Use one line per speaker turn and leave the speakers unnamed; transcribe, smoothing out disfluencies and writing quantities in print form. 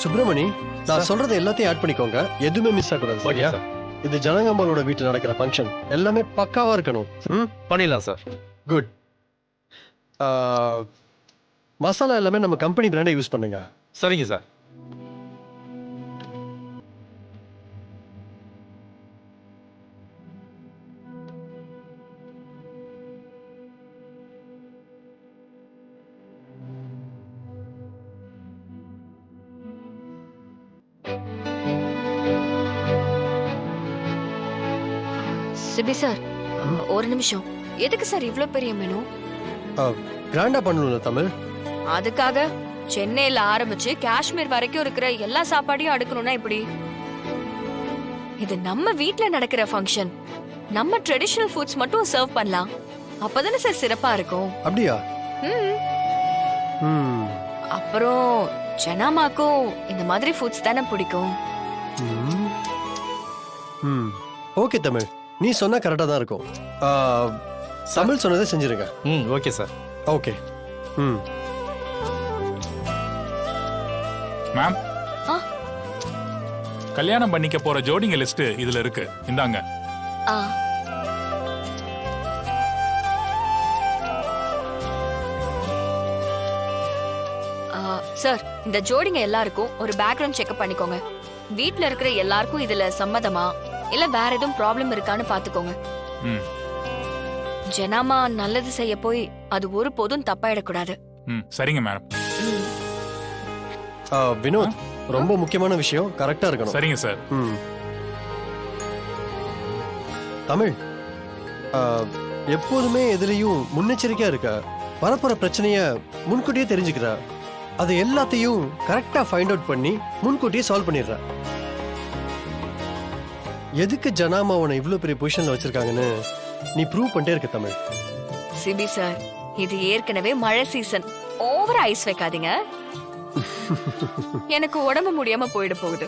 சுப்பிரமணி, நான் சொல்றது எல்லாத்தையும் ஆட் பண்ணிக்கோங்க. எதுவுமே மிஸ் ஆகக்கூடாது.
ஓகே
சரியா?
சார்.
இது ஜனகம்மாளோட வீட்டில் நடக்கிற ஃபங்க்ஷன். எல்லாமே பக்காவா இருக்கணும்.
பண்ணிடலாம் சார்.
குட். மசாலா எல்லாமே நம்ம கம்பெனி பிராண்டை யூஸ் பண்ணுங்க.
சரிங்க சார்.
சிபி சார், ஒரு நிமிஷம். எதுக்கு சார் இவ்ளோ பெரிய மெனு?
கிராண்டா பண்ணணும்ல தமிழ்.
அதுக்காக சென்னையில ஆரம்பிச்சு காஷ்மீர் வரைக்கும் இருக்கிற எல்லா சாப்பாடையும் அடுக்கணும்னா இப்படி? இது நம்ம வீட்ல நடக்கிற ஃபங்க்ஷன். நம்ம ட்ரெடிஷனல் ஃபுட்ஸ் மட்டும் சர்வ் பண்ணலாம். அப்பதானே சார் சிறப்பா இருக்கும்.
அப்படியா?
ம்.
ம்.
அப்புறம் ஜனாமாக்கும் இந்த மாதிரி ஃபுட்ஸ் தானே பிடிக்கும்.
ம். ம். ஓகே தமிழ், நீ சொன்னா கரெக்டா தான் இருக்கும். தமிழ் சொன்னதை செஞ்சிருங்க.
Okay sir.
ஓகே. ம்.
மேம்,
ஆ.
கல்யாணம் பண்ணிக்க போற ஜோடிங்க லிஸ்ட் இதுல இருக்கு. இந்தாங்க.
ஆ. சார், இந்த ஜோடிங்க எல்லாருக்கும் ஒரு பேக்ரவுண்ட் செக்அப் பண்ணிக்கோங்க. வீட்ல இருக்கிற எல்லாருக்கும் இதுல சம்மதமா இல்ல வேற எதுவும் ப்ராப்ளம் இருக்கான்னு பாத்துக்கோங்க.
ம்.
ஜனாமா நல்லது செய்ய போய் அது ஒரு போதும் தப்பாயிடக்கூடாது.
சரிங்க மேடம்.
ம்.
வினோத், ரொம்ப முக்கியமான விஷயம், கரெக்டா இருக்கணும்.
சரிங்க சார்.
ம். தமிழ், எப்போதுமே எதுலயும் முன்னெச்சரிக்கையா இருக்க. வரப்போற பிரச்சனைய முன்கூட்டியே தெரிஞ்சுக்கிற. அது எல்லாத்தையும் கரெக்டா ஃபைண்ட் அவுட் பண்ணி முன்கூட்டியே சால்வ் பண்ணிடுற. எதுக்கு ஜனாமா உன்னை இவ்வளவு பெரிய பொசிஷன்ல வச்சிருக்காங்கன்னு நீ ப்ரூவ் பண்ணிட்டே இருக்க தமிழ்.
சிபி சார், இது ஏற்கனவே மழை சீசன். ஓவர் ஐஸ் வைக்காதீங்க. எனக்கு உடம்பு முடியாம போயிட போகுது.